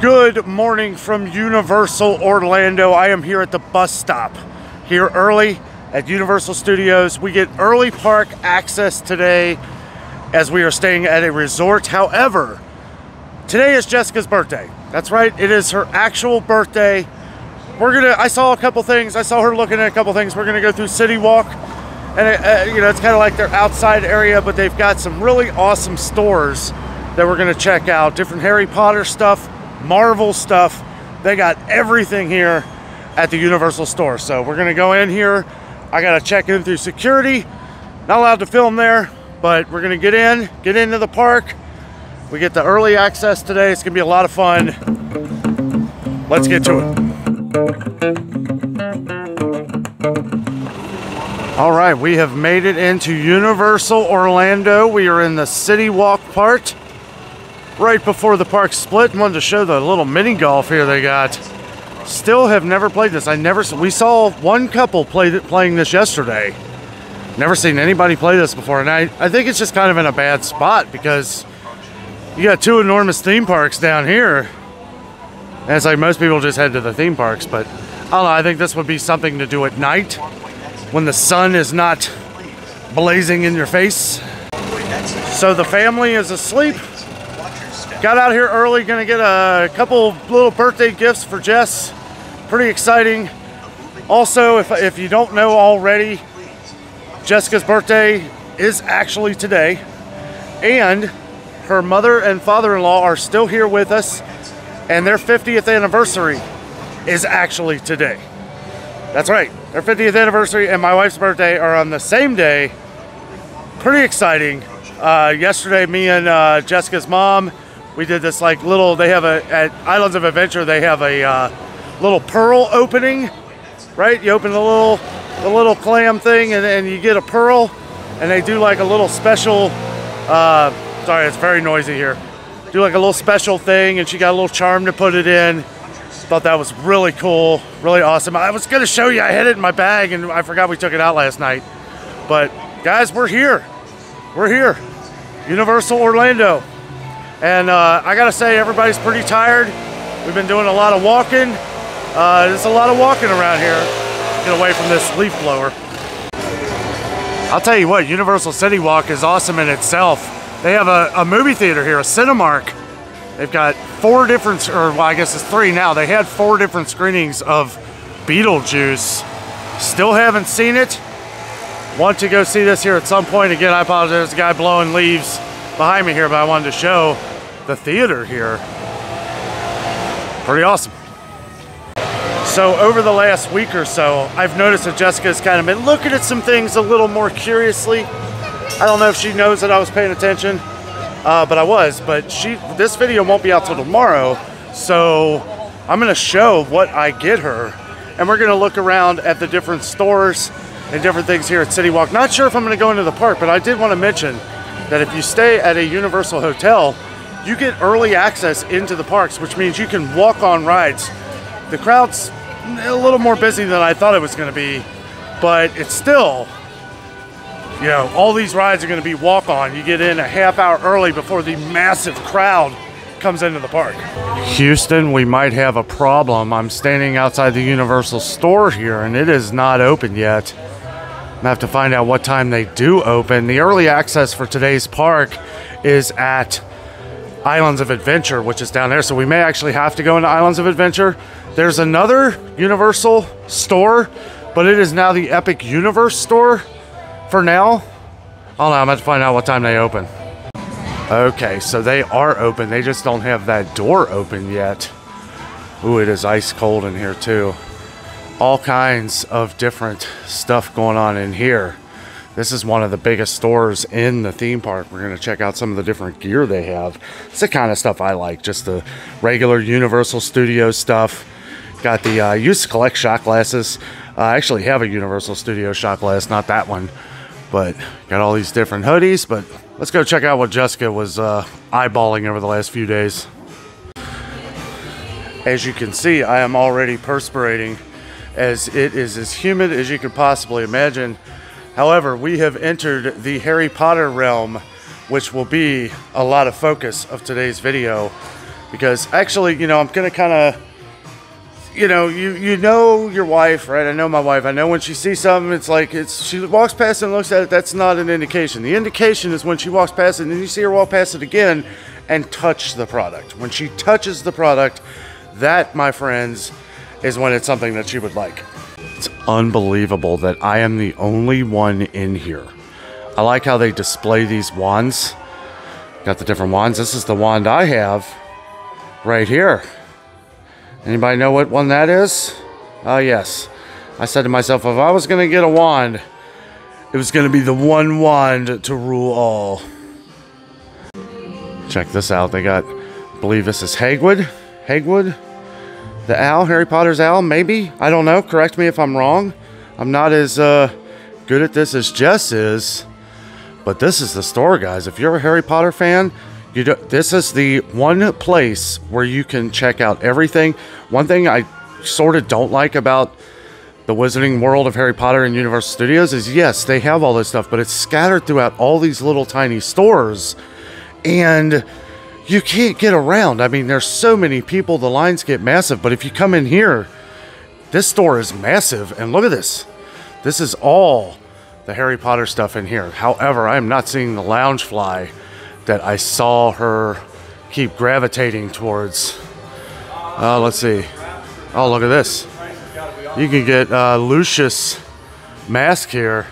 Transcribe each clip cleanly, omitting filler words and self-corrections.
Good morning from Universal Orlando. I am here at the bus stop, here early at Universal Studios. We get early park access today as we are staying at a resort. However, today is Jessica's birthday. That's right, it is her actual birthday. I saw a couple things. I saw her looking at a couple things. We're gonna go through City Walk, and it's kind of like their outside area, but they've got some really awesome stores that we're gonna check out. Different Harry Potter stuff, Marvel stuff. They got everything here at the Universal store. So we're gonna go in here. I gotta check in through security. Not allowed to film there, but we're gonna get into the park. We get the early access today. It's gonna be a lot of fun. Let's get to it. All right, we have made it into Universal Orlando. We are in the City Walk part, right before the park split. Wanted to show the little mini golf here they got. Still have never played this. We saw one couple playing this yesterday. Never seen anybody play this before, and I think it's just kind of in a bad spot because you got two enormous theme parks down here. And it's like most people just head to the theme parks, but I don't know, I think this would be something to do at night when the sun is not blazing in your face. So the family is asleep. Got out here early, gonna get a couple little birthday gifts for Jess. Pretty exciting. Also, if you don't know already, Jessica's birthday is actually today, and her mother and father-in-law are still here with us, and their 50th anniversary is actually today. That's right, their 50th anniversary and my wife's birthday are on the same day. Pretty exciting. Yesterday, me and Jessica's mom, we did this like little, at Islands of Adventure, they have a little pearl opening, right? You open the little clam thing and you get a pearl, and they do like a little special, sorry, it's very noisy here. Do like a little special thing, and she got a little charm to put it in. Thought that was really cool, really awesome. I was gonna show you, I had it in my bag and I forgot we took it out last night. But guys, we're here. We're here, Universal Orlando. And I gotta say, everybody's pretty tired. We've been doing a lot of walking. There's a lot of walking around here. Get away from this leaf blower. I'll tell you what, Universal City Walk is awesome in itself. They have a movie theater here, a Cinemark. They've got 4 different, or well, I guess it's 3 now. They had 4 different screenings of Beetlejuice. Still haven't seen it. Want to go see this here at some point. Again, I apologize, there's a guy blowing leaves behind me here, but I wanted to show the theater here. Pretty awesome. So over the last week or so, I've noticed that Jessica's kind of been looking at some things a little more curiously. I don't know if she knows that I was paying attention, but I was. But this video won't be out till tomorrow, so I'm gonna show what I get her, and we're gonna look around at the different stores and different things here at City Walk. Not sure if I'm gonna go into the park, but I did want to mention that if you stay at a Universal hotel, you get early access into the parks, which means you can walk on rides. The crowd's a little more busy than I thought it was gonna be, but it's still, you know, all these rides are going to be walk-on. You get in a half hour early before the massive crowd comes into the park. Houston, we might have a problem. I'm standing outside the Universal store here, and it is not open yet. I have to find out what time they do open. The early access for today's park is at Islands of Adventure, which is down there, so we may actually have to go into Islands of Adventure. There's another Universal store, but it is now the Epic Universe store. For now, I don't know, I'm going to find out what time they open. Okay, so they are open. They just don't have that door open yet. Ooh, it is ice cold in here too. All kinds of different stuff going on in here. This is one of the biggest stores in the theme park. We're going to check out some of the different gear they have. It's the kind of stuff I like, just the regular Universal Studios stuff. Got the, I used to collect shot glasses. I actually have a Universal Studios shot glass, not that one. But got all these different hoodies, but let's go check out what Jessica was eyeballing over the last few days. As you can see, I am already perspirating as it is as humid as you could possibly imagine. However, we have entered the Harry Potter realm, which will be a lot of focus of today's video. Because actually, you know, I'm going to kind of, you know your wife, right? I know my wife. I know when she sees something, it's like, she walks past it and looks at it, that's not an indication. The indication is when she walks past it and then you see her walk past it again and touch the product. When she touches the product, that, my friends, is when it's something that she would like. It's unbelievable that I am the only one in here. I like how they display these wands. Got the different wands. This is the wand I have right here. Anybody know what one that is? Yes. I said to myself, if I was going to get a wand, it was going to be the one wand to rule all. Check this out. They got, I believe this is Hagrid. Hagrid? The owl? Harry Potter's owl? Maybe? I don't know. Correct me if I'm wrong. I'm not as good at this as Jess is. But this is the store, guys. If you're a Harry Potter fan, this is the one place where you can check out everything. One thing I sort of don't like about the Wizarding World of Harry Potter and Universal Studios is, yes, they have all this stuff, but it's scattered throughout all these little tiny stores, and you can't get around. I mean, there's so many people, the lines get massive, but if you come in here, this store is massive, and look at this. This is all the Harry Potter stuff in here. However, I am not seeing the Loungefly that I saw her keep gravitating towards. Let's see. Oh, look at this. You can get Lucius mask here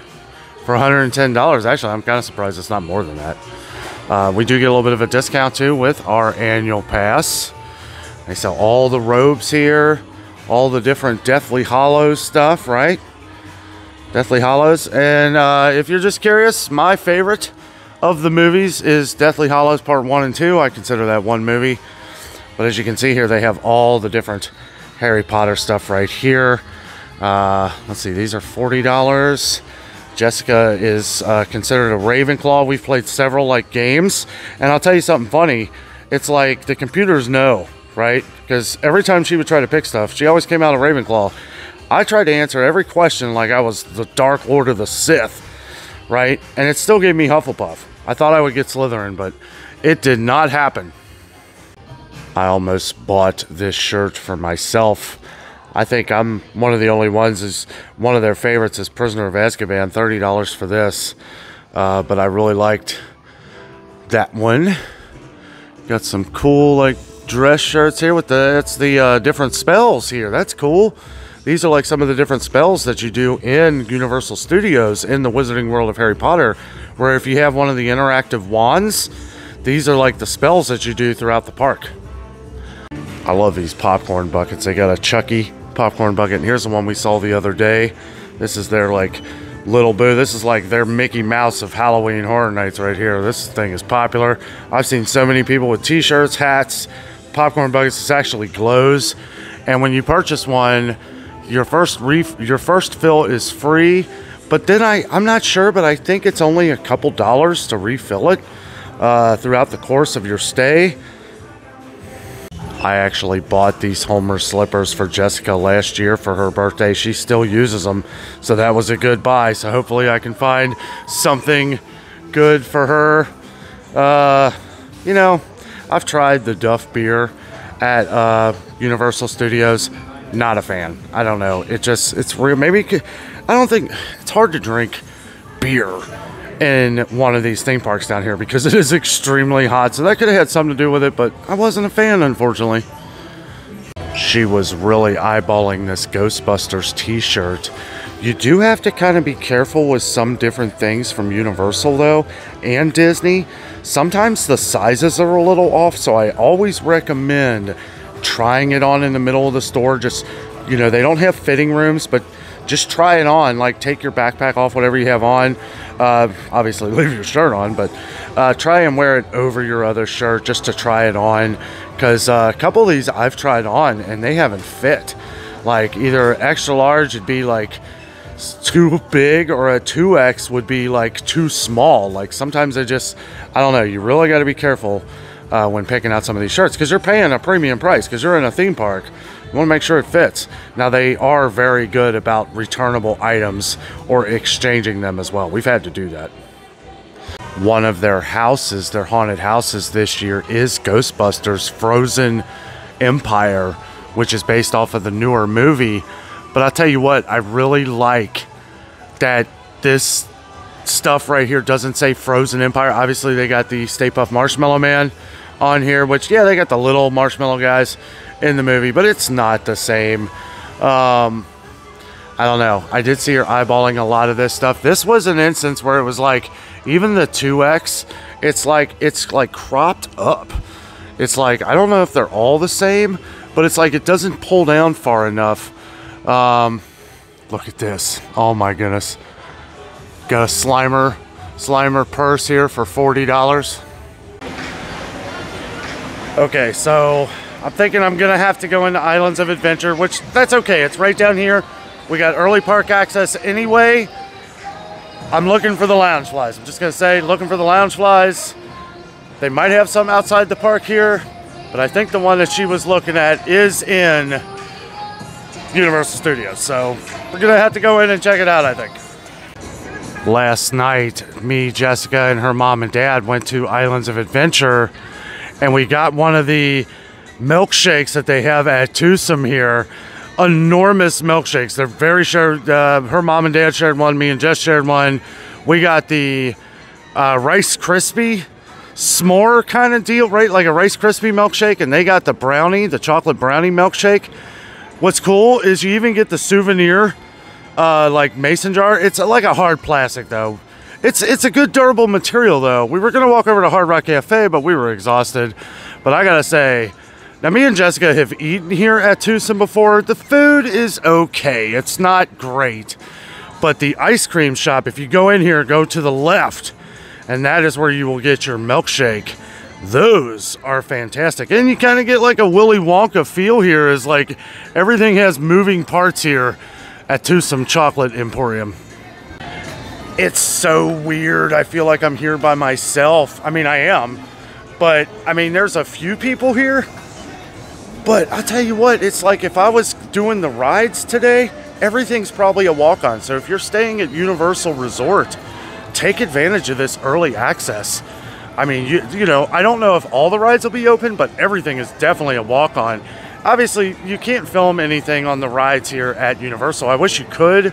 for $110. Actually, I'm kind of surprised it's not more than that. We do get a little bit of a discount too with our annual pass. They sell all the robes here, all the different Deathly Hallows stuff, right? Deathly Hallows. And if you're just curious, my favorite of the movies is Deathly Hallows Part 1 and 2. I consider that one movie. But as you can see here, they have all the different Harry Potter stuff right here. Let's see, these are $40. Jessica is considered a Ravenclaw. We've played several games. And I'll tell you something funny. It's like the computers know, right? Because every time she would try to pick stuff, she always came out a Ravenclaw. I tried to answer every question like I was the Dark Lord of the Sith, right? And it still gave me Hufflepuff. I thought I would get Slytherin, but it did not happen. I almost bought this shirt for myself. I think I'm one of the only ones. Is one of their favorites is Prisoner of Azkaban. $30 for this. But I really liked that one. Got some cool dress shirts here with the different spells here. That's cool. These are some of the different spells that you do in Universal Studios in the Wizarding World of Harry Potter, where if you have one of the interactive wands, these are the spells that you do throughout the park. I love these popcorn buckets. They got a Chucky popcorn bucket, and here's the one we saw the other day. This is their little boo. This is their Mickey Mouse of Halloween Horror Nights right here. This thing is popular. I've seen so many people with t-shirts, hats, popcorn buckets. This actually glows, and when you purchase one, your first fill is free. But then I'm not sure, but I think it's only a couple dollars to refill it throughout the course of your stay. I actually bought these Homer slippers for Jessica last year for her birthday. She still uses them, so that was a good buy. So hopefully I can find something good for her. You know, I've tried the Duff beer at Universal Studios. Not a fan. I don't know. It's real. Maybe I don't think it's hard to drink beer in one of these theme parks down here because it is extremely hot. So that could have had something to do with it, but I wasn't a fan, unfortunately. She was really eyeballing this Ghostbusters t-shirt. You do have to kind of be careful with some different things from Universal though, and Disney. Sometimes the sizes are a little off, so I always recommend trying it on in the middle of the store. Just, you know, they don't have fitting rooms, but just try it on. Take your backpack off, whatever you have on. Obviously leave your shirt on, but try and wear it over your other shirt just to try it on, because a couple of these I've tried on and they haven't fit. Either extra large would be too big, or a 2X would be too small. Sometimes I don't know, you really got to be careful when picking out some of these shirts, because you're paying a premium price because you're in a theme park. You want to make sure it fits. Now, they are very good about returnable items or exchanging them as well. We've had to do that. one of their houses, their haunted houses this year, is Ghostbusters Frozen Empire, which is based off of the newer movie. But I'll tell you what, I really like that this stuff right here doesn't say Frozen Empire. Obviously, they got the Stay Puft Marshmallow Man on here, which, yeah, they got the little marshmallow guys in the movie, but it's not the same. I don't know. I did see her eyeballing a lot of this stuff. This was an instance where it was like, even the 2X, it's like cropped up. It's like, I don't know if they're all the same, but it's like it doesn't pull down far enough. Look at this. Oh my goodness. Got a Slimer purse here for $40. Okay, so I'm thinking I'm gonna have to go into Islands of Adventure, which that's okay. It's right down here. We got early park access anyway. I'm looking for the lounge flies. I'm just gonna say, looking for the lounge flies. They might have some outside the park here, but I think the one that she was looking at is in Universal Studios. So we're gonna have to go in and check it out, I think. Last night, me, Jessica, and her mom and dad went to Islands of Adventure, and we got one of the milkshakes that they have at Twosome here. Enormous milkshakes. They're very shared. Her mom and dad shared one. Me and Jess shared one. We got the Rice Krispie s'more kind of deal, right? Like a Rice Krispie milkshake, and they got the brownie, the chocolate brownie milkshake. What's cool is you even get the souvenir like mason jar. It's like a hard plastic though. It's a good durable material though. We were gonna walk over to Hard Rock Cafe, but we were exhausted. But I gotta say, now me and Jessica have eaten here at Twosome before. The food is okay. It's not great. But the ice cream shop, if you go in here, go to the left, and that is where you will get your milkshake. Those are fantastic. And you kind of get like a Willy Wonka feel here, as like everything has moving parts here at Twosome Chocolate Emporium. It's so weird. I feel like I'm here by myself. I mean, I am. But, I mean, there's a few people here. But I'll tell you what, it's like if I was doing the rides today, everything's probably a walk-on. So if you're staying at Universal Resort, take advantage of this early access. I mean, you know, I don't know if all the rides will be open, but everything is definitely a walk-on. Obviously, you can't film anything on the rides here at Universal. I wish you could,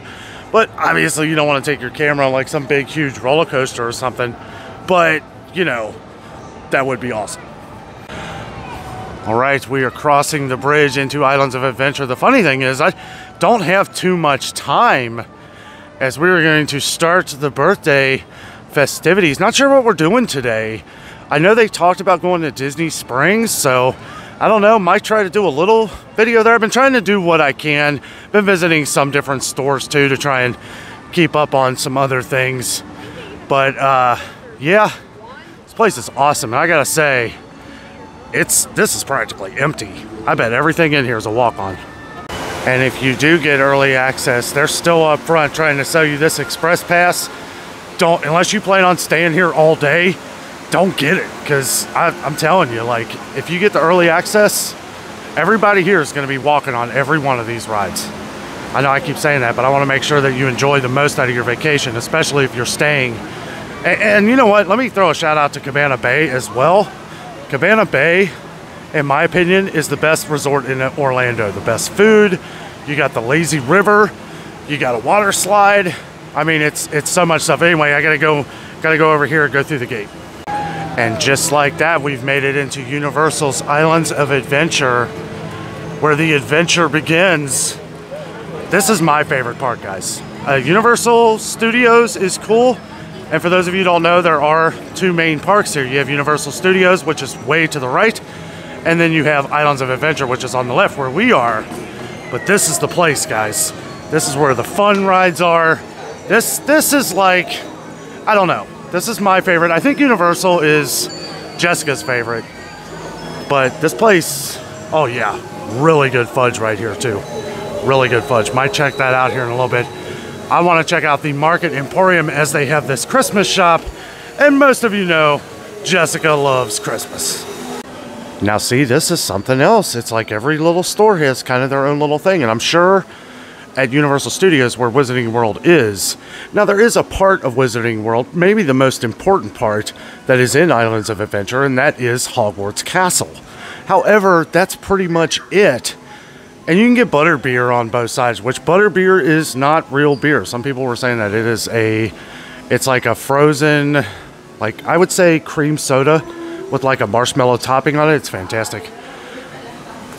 but obviously you don't want to take your camera on like some big, huge roller coaster or something. But, you know, that would be awesome. All right, we are crossing the bridge into Islands of Adventure. The funny thing is, I don't have too much time, as we are going to start the birthday festivities. Not sure what we're doing today. I know they talked about going to Disney Springs, so I don't know, might try to do a little video there. I've been trying to do what I can. Been visiting some different stores too to try and keep up on some other things. But yeah, this place is awesome. And I gotta say, this is practically empty. I bet everything in here is a walk-on. And if you do get early access, they're still up front trying to sell you this express pass. Don't, unless you plan on staying here all day, don't get it, because I'm telling you, like, if you get the early access, everybody here is going to be walking on every one of these rides. I know I keep saying that, but I want to make sure that you enjoy the most out of your vacation, especially if you're staying. And you know what? Let me throw a shout out to Cabana Bay as well. Cabana Bay, in my opinion, is the best resort in Orlando. The best food. You got the lazy river. You got a water slide. I mean, it's so much stuff. Anyway, I gotta go over here and go through the gate. And just like that, we've made it into Universal's Islands of Adventure, where the adventure begins. This is my favorite park, guys. Universal Studios is cool. And for those of you who don't know, there are two main parks here. You have Universal Studios, which is way to the right. And then you have Islands of Adventure, which is on the left, where we are. But this is the place, guys. This is where the fun rides are. This is like, I don't know. This is my favorite. I think Universal is Jessica's favorite. But this place, oh yeah, really good fudge right here too. Really good fudge. Might check that out here in a little bit. I want to check out the Market Emporium, as they have this Christmas shop. And most of you know, Jessica loves Christmas. Now see, this is something else. It's like every little store has kind of their own little thing. And I'm sure at Universal Studios where Wizarding World is. Now there is a part of Wizarding World, maybe the most important part, that is in Islands of Adventure, and that is Hogwarts Castle. However, that's pretty much it. And you can get butterbeer on both sides, which butterbeer is not real beer. Some people were saying that it's like a frozen, like I would say cream soda with like a marshmallow topping on it. It's fantastic.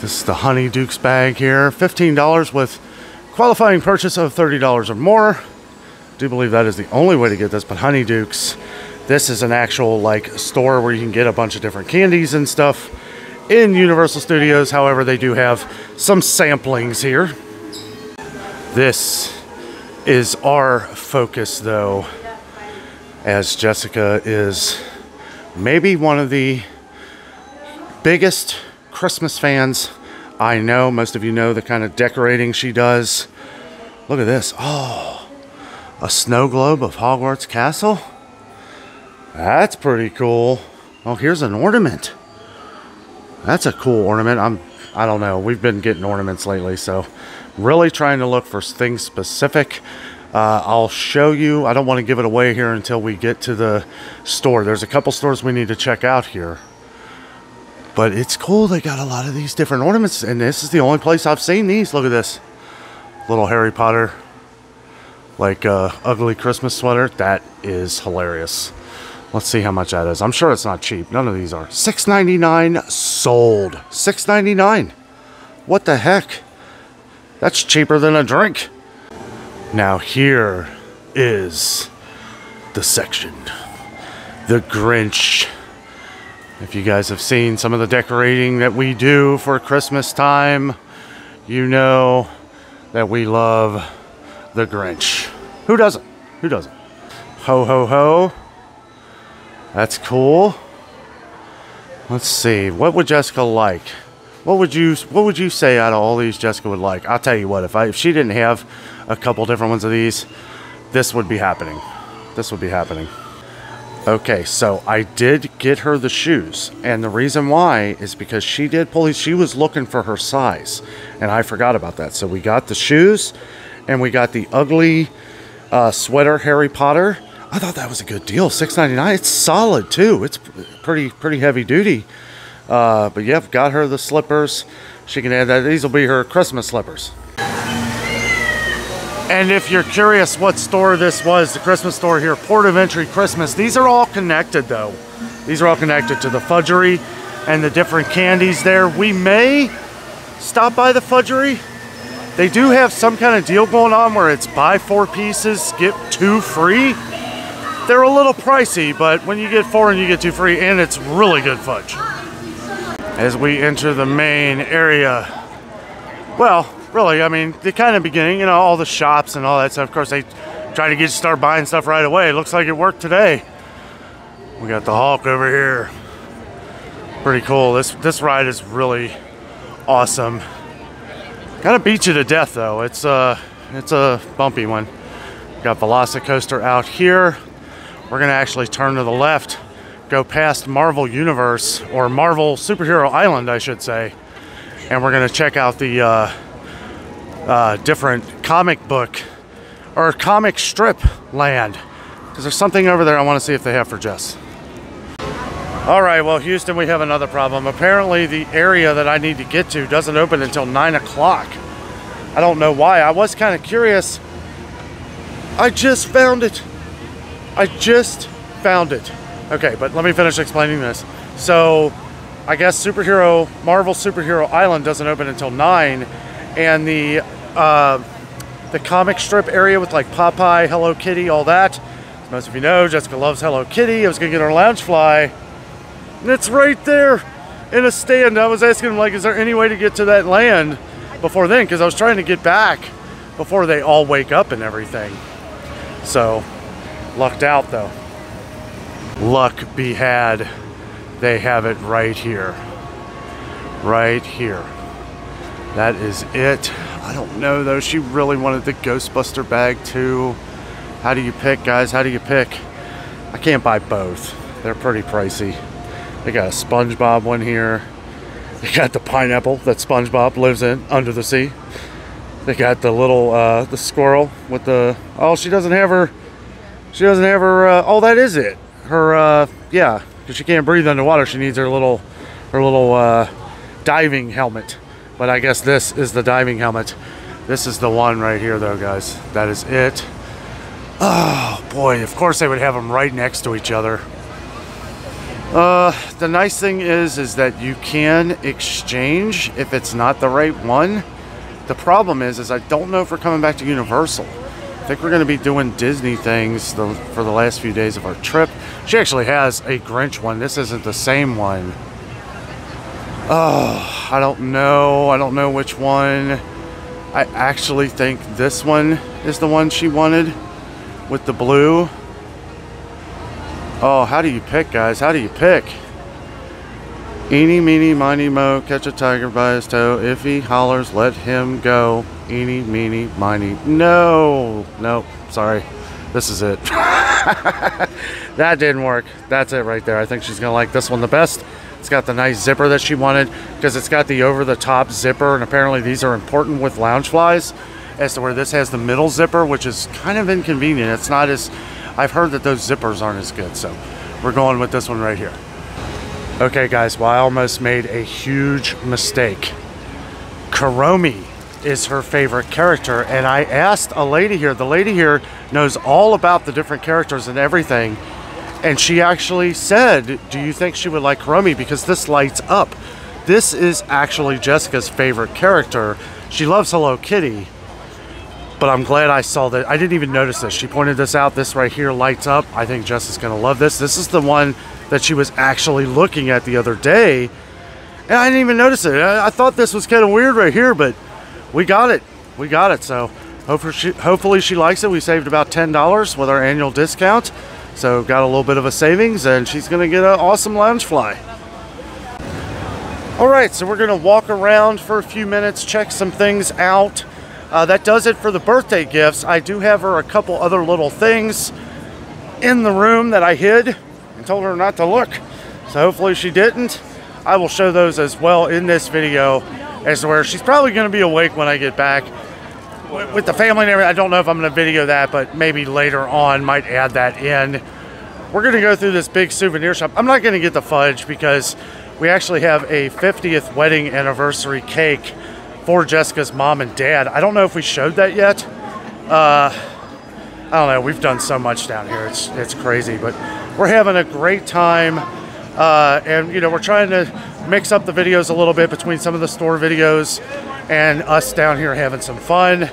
This is the Honey Dukes bag here. $15 with qualifying purchase of $30 or more. I do believe that is the only way to get this, but Honey Dukes, this is an actual like store where you can get a bunch of different candies and stuff in Universal Studios. However, they do have some samplings here. This is our focus though, as Jessica is maybe one of the biggest Christmas fans I know. Most of you know the kind of decorating she does. Look at this. Oh, a snow globe of Hogwarts Castle. That's pretty cool. Oh, here's an ornament. That's a cool ornament. I don't know. We've been getting ornaments lately, so really trying to look for things specific. I'll show you. I don't want to give it away here until we get to the store. There's a couple stores we need to check out here. But it's cool. They got a lot of these different ornaments, and this is the only place I've seen these. Look at this. Little Harry Potter, like ugly Christmas sweater. That is hilarious. Let's see how much that is. I'm sure it's not cheap. None of these are. $6.99 sold. $6.99. What the heck? That's cheaper than a drink. Now here is the section. The Grinch. If you guys have seen some of the decorating that we do for Christmas time, you know that we love the Grinch. Who doesn't? Who doesn't? Ho, ho, ho. That's cool. Let's see. What would Jessica like? What would you say out of all these Jessica would like? I'll tell you what, if she didn't have a couple different ones of these, this would be happening. This would be happening. Okay, so I did get her the shoes, and the reason why is because she was looking for her size, and I forgot about that. So we got the shoes, and we got the ugly sweater Harry Potter. I thought that was a good deal. $6.99. It's solid too. It's pretty heavy duty. But yeah, I've got her the slippers. She can add that. These will be her Christmas slippers. And if you're curious what store this was, the Christmas store here, Port of Entry Christmas, these are all connected though. These are all connected to the fudgery and the different candies there. We may stop by the fudgery. They do have some kind of deal going on where it's buy 4 pieces, get 2 free. They're a little pricey, but when you get 4 and you get 2 free, and it's really good fudge. As we enter the main area, well, really, I mean, the kind of beginning, you know, all the shops and all that stuff. Of course, they try to get you to start buying stuff right away. It looks like it worked today. We got the Hulk over here. Pretty cool. This ride is really awesome. Kind of beat you to death, though. It's a bumpy one. Got Velocicoaster out here. We're gonna actually turn to the left, go past Marvel Universe, or Marvel Superhero Island, I should say, and we're gonna check out the different comic book or comic strip land, because there's something over there I want to see if they have for Jess. All right, well, Houston, we have another problem. Apparently the area that I need to get to doesn't open until 9 o'clock. I don't know why. I was kind of curious. I just found it. Okay, but let me finish explaining this. So I guess Marvel Superhero Island doesn't open until 9, and the comic strip area with like Popeye, Hello Kitty, all that. As most of you know, Jessica loves Hello Kitty. I was gonna get her Loungefly, and it's right there in a stand. I was asking him, like, is there any way to get to that land before then? Because I was trying to get back before they all wake up and everything. So, lucked out though. Luck be had. They have it right here. Right here. That is it. I don't know though. She really wanted the Ghostbuster bag too. How do you pick, guys? How do you pick? I can't buy both. They're pretty pricey. They got a SpongeBob one here. They got the pineapple that SpongeBob lives in under the sea. They got the little the squirrel with the, oh, she doesn't have her oh, that is it, her yeah, because she can't breathe underwater. She needs her little diving helmet. But I guess this is the diving helmet. This is the one right here though, guys. That is it. Oh boy, of course they would have them right next to each other. The nice thing is that you can exchange if it's not the right one. The problem is I don't know if we're coming back to Universal. I think we're going to be doing Disney things for the last few days of our trip. She actually has a Grinch one. This isn't the same one. Oh, I don't know which one. I actually think this one is the one she wanted with the blue. Oh, how do you pick, guys? How do you pick? Eeny, meeny, miny, mo, catch a tiger by his toe. If he hollers, let him go. Eeny, meeny, miny. No, nope, sorry. This is it. That didn't work. That's it right there. I think she's gonna like this one the best. It's got the nice zipper that she wanted because it's got the over-the-top zipper, and apparently these are important with Loungeflies, as to where this has the middle zipper, which is kind of inconvenient. It's not as, I've heard that those zippers aren't as good, so we're going with this one right here. Okay guys, well, I almost made a huge mistake. Kuromi is her favorite character, and I asked a lady here. The lady here knows all about the different characters and everything, and she actually said, do you think she would like Kuromi because this lights up? This is actually Jessica's favorite character. She loves Hello Kitty, but I'm glad I saw that. I didn't even notice this. She pointed this out. This right here lights up. I think Jess is going to love this. This is the one that she was actually looking at the other day, and I didn't even notice it. I thought this was kind of weird right here, but we got it. We got it. So hopefully she likes it. We saved about $10 with our annual discount. So got a little bit of a savings, and she's going to get an awesome Loungefly. All right, so we're going to walk around for a few minutes, check some things out. That does it for the birthday gifts. I do have her a couple other little things in the room that I hid and told her not to look. So hopefully she didn't. I will show those as well in this video, as to where she's probably going to be awake when I get back. With the family and everything, I don't know if I'm going to video that, but maybe later on might add that in. We're going to go through this big souvenir shop. I'm not going to get the fudge because we actually have a 50th wedding anniversary cake for Jessica's mom and dad. I don't know if we showed that yet. I don't know. We've done so much down here. It's crazy, but we're having a great time. And, you know, we're trying to mix up the videos a little bit between some of the store videos and us down here having some fun.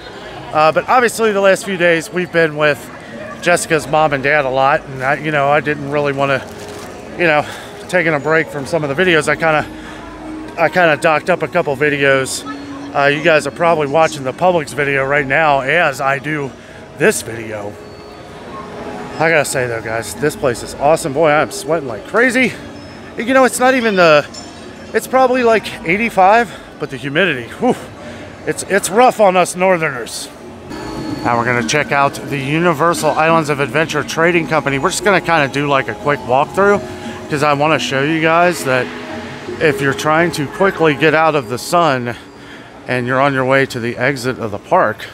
But obviously the last few days we've been with Jessica's mom and dad a lot, and I didn't really want to, taking a break from some of the videos. I kind of docked up a couple videos. You guys are probably watching the Publix video right now as I do this video. I gotta say though, guys, this place is awesome. Boy, I'm sweating like crazy. It's not even it's probably like 85. But the humidity, whew, it's rough on us northerners. Now we're going to check out the Universal Islands of Adventure Trading Company. We're just going to kind of do like a quick walkthrough because I want to show you guys that if you're trying to quickly get out of the sun and you're on your way to the exit of the park,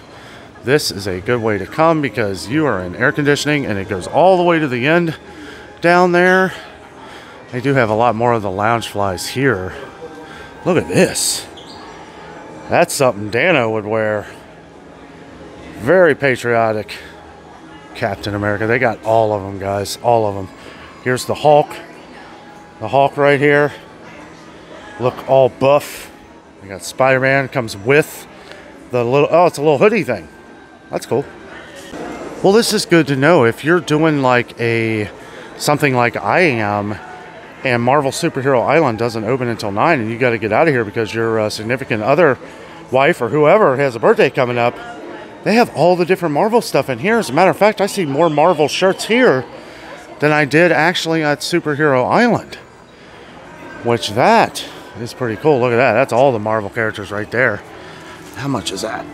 this is a good way to come because you are in air conditioning and it goes all the way to the end down there. They do have a lot more of the Loungeflies here. Look at this. That's something Danno would wear. Very patriotic Captain America. They got all of them, guys. All of them. Here's the Hulk. The Hulk right here. Look all buff. We got Spider-Man. Comes with the little... Oh, it's a little hoodie thing. That's cool. Well, this is good to know. If you're doing like something like I am, and Marvel Superhero Island doesn't open until 9, and you got to get out of here because your significant other, wife, or whoever has a birthday coming up, they have all the different Marvel stuff in here. As a matter of fact, I see more Marvel shirts here than I did actually at Superhero Island, which that is pretty cool. Look at that. That's all the Marvel characters right there. How much is that?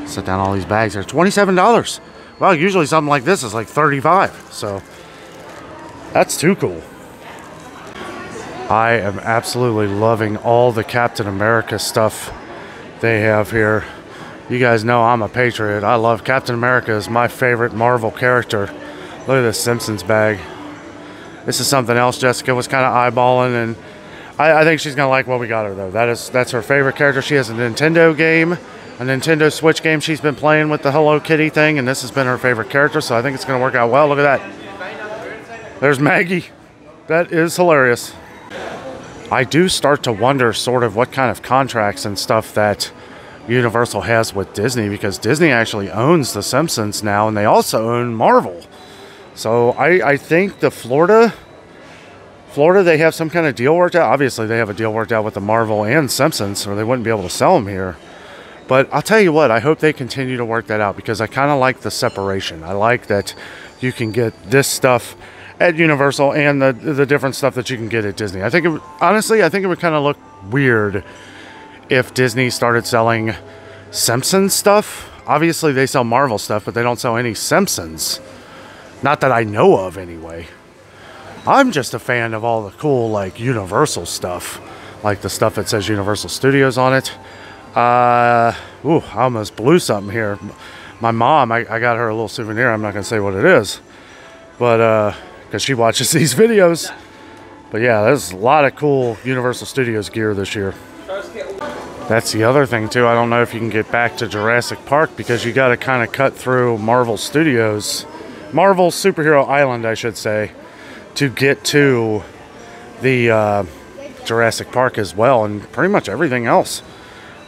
Set down all these bags here. $27. Well, usually something like this is like $35, so that's too cool. I am absolutely loving all the Captain America stuff they have here. You guys know I'm a patriot. I love Captain America is my favorite Marvel character. Look at this Simpsons bag. This is something else Jessica was kind of eyeballing, and I think she's going to like what we got her, though. That's her favorite character. She has a Nintendo game, a Nintendo Switch game she's been playing with the Hello Kitty thing, and this has been her favorite character, so I think it's going to work out well. Look at that. There's Maggie. That is hilarious. I do start to wonder sort of what kind of contracts and stuff that Universal has with Disney, because Disney actually owns The Simpsons now, and they also own Marvel. So I think the Florida, they have some kind of deal worked out. Obviously, they have a deal worked out with the Marvel and Simpsons, or they wouldn't be able to sell them here. But I'll tell you what, I hope they continue to work that out, because I kind of like the separation. I like that you can get this stuff at Universal and the different stuff that you can get at Disney. I think, honestly, I think it would kind of look weird if Disney started selling Simpsons stuff. Obviously, they sell Marvel stuff, but they don't sell any Simpsons. Not that I know of, anyway. I'm just a fan of all the cool, like, Universal stuff. Like the stuff that says Universal Studios on it. I almost blew something here. My mom, I got her a little souvenir. I'm not going to say what it is. But, because she watches these videos. But yeah, there's a lot of cool Universal Studios gear this year. That's the other thing, too. I don't know if you can get back to Jurassic Park, because you got to kind of cut through Marvel Studios. Marvel Superhero Island, I should say, to get to the Jurassic Park as well, and pretty much everything else.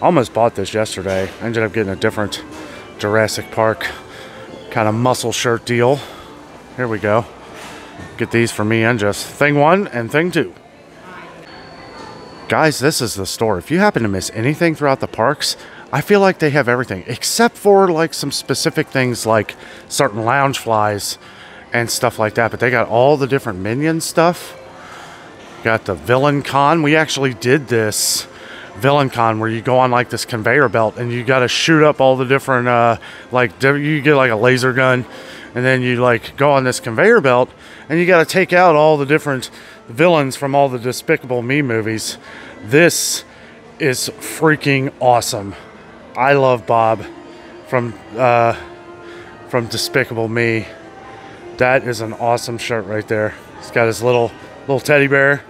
I almost bought this yesterday. I ended up getting a different Jurassic Park kind of muscle shirt deal. Here we go. Get these for me and just thing 1 and thing 2. Guys, this is the store. If you happen to miss anything throughout the parks, I feel like they have everything, except for like some specific things like certain lounge flies and stuff like that. But they got all the different Minion stuff. Got the Villain Con. We actually did this Villain Con where you go on like this conveyor belt and you got to shoot up all the different, you get like a laser gun, and then you like go on this conveyor belt and you got to take out all the different villains from all the Despicable Me movies. This is freaking awesome. I love Bob from Despicable Me. That is an awesome shirt right there. He's got his little teddy bear.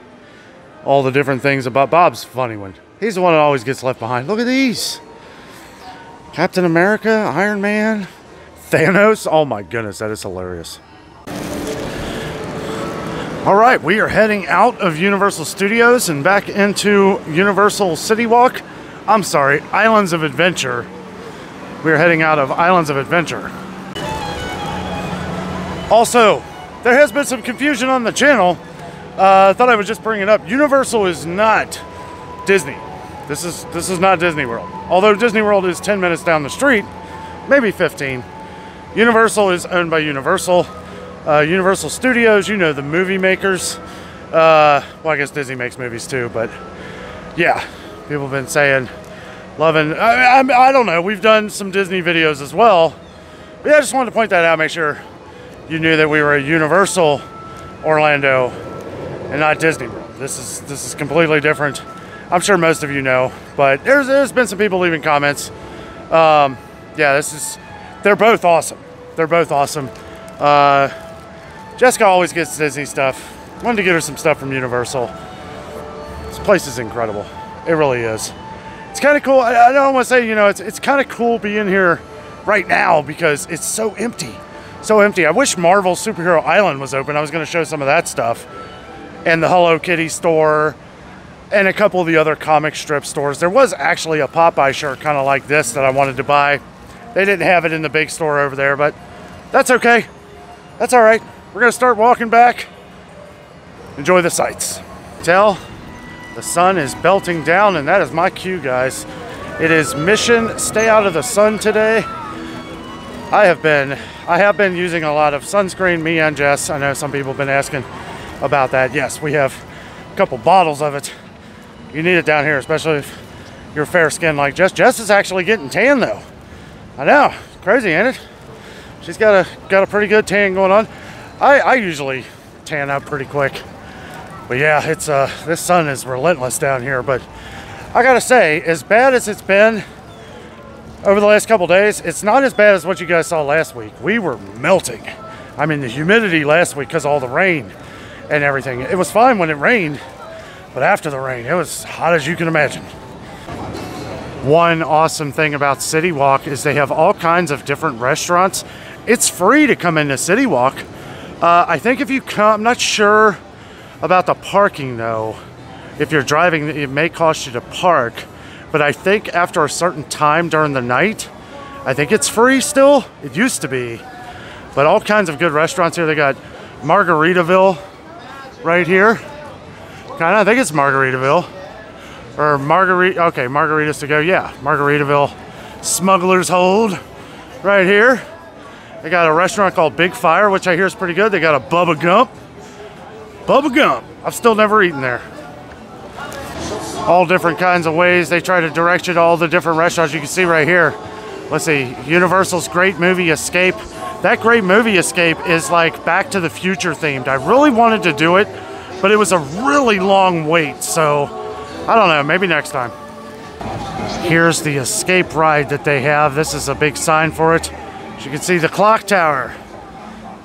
All the different things about Bob's a funny one. He's the one that always gets left behind. Look at these. Captain America, Iron Man, Thanos. Oh my goodness, that is hilarious. All right, we are heading out of Universal Studios and back into Universal City Walk. I'm sorry, Islands of Adventure. We are heading out of Islands of Adventure. Also, there has been some confusion on the channel. I thought I would just bring it up. Universal is not Disney. This is not Disney World. Although Disney World is 10 minutes down the street, maybe 15. Universal is owned by Universal. Universal Studios, you know, the movie makers. Well, I guess Disney makes movies too, but yeah, people have been saying, loving, I don't know, we've done some Disney videos as well. But yeah, I just wanted to point that out, make sure you knew that we were a Universal Orlando and not Disney World. This is completely different. I'm sure most of you know, but there's been some people leaving comments. Yeah, they're both awesome. They're both awesome. Jessica always gets Disney stuff. Wanted to get her some stuff from Universal. This place is incredible. It really is. It's kind of cool. I don't want to say, you know, it's kind of cool being here right now because it's so empty. So empty. I wish Marvel Superhero Island was open. I was going to show some of that stuff. And the Hello Kitty store. And a couple of the other comic strip stores. There was actually a Popeye shirt kind of like this that I wanted to buy. They didn't have it in the big store over there, but that's okay. That's all right. We're going to start walking back. Enjoy the sights. Tell the sun is belting down, and that is my cue, guys. It is mission stay out of the sun today. I have been using a lot of sunscreen, me and Jess. I know some people have been asking about that. Yes, we have a couple bottles of it. You need it down here, especially if you're fair skinned like Jess. Jess is actually getting tan though. I know, crazy, ain't it? She's got a pretty good tan going on. I usually tan up pretty quick. But yeah, it's this sun is relentless down here. But I gotta say, as bad as it's been, over the last couple days, it's not as bad as what you guys saw last week. We were melting. I mean, the humidity last week because of all the rain and everything. It was fine when it rained, but after the rain, it was hot as you can imagine. One awesome thing about City Walk is they have all kinds of different restaurants. It's free to come into City Walk. I think if you come, I'm not sure about the parking though. If you're driving, it may cost you to park. But I think after a certain time during the night, I think it's free still. It used to be. But all kinds of good restaurants here. They got Margaritaville right here. I think it's Margaritaville. Or okay, margaritas to go. Yeah, Margaritaville. Smuggler's Hold right here. They got a restaurant called Big Fire, which I hear is pretty good. They got a Bubba Gump. Bubba Gump. I've still never eaten there. All different kinds of ways. They try to direct you to all the different restaurants you can see right here. Let's see. Universal's Great Movie Escape. That Great Movie Escape is like Back to the Future themed. I really wanted to do it, but it was a really long wait. So, I don't know. Maybe next time. Here's the escape ride that they have. This is a big sign for it. As you can see, the clock tower.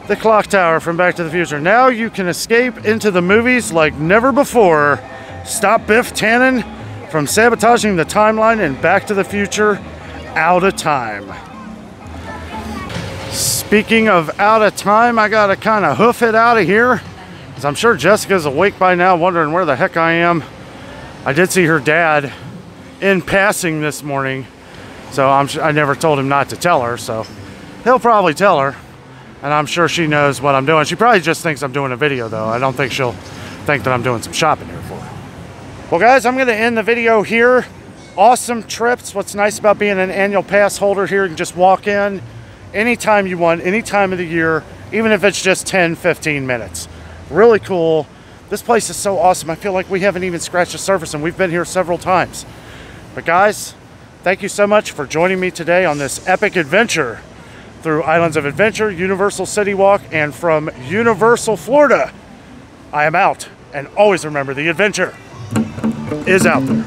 The clock tower from Back to the Future. Now you can escape into the movies like never before. Stop Biff Tannen from sabotaging the timeline in Back to the Future out of time. Speaking of out of time, I gotta kind of hoof it out of here, because I'm sure Jessica's awake by now wondering where the heck I am. I did see her dad in passing this morning, so I never told him not to tell her, so he'll probably tell her, and I'm sure she knows what I'm doing. She probably just thinks I'm doing a video though. I don't think she'll think that I'm doing some shopping here for her. Well guys, I'm gonna end the video here. Awesome trips. What's nice about being an annual pass holder here, you can just walk in anytime you want, any time of the year, even if it's just 10-15 minutes. Really cool. This place is so awesome. I feel like we haven't even scratched the surface, and we've been here several times. But guys, thank you so much for joining me today on this epic adventure through Islands of Adventure, Universal City Walk, and from Universal, Florida. I am out, and always remember, the adventure is out there.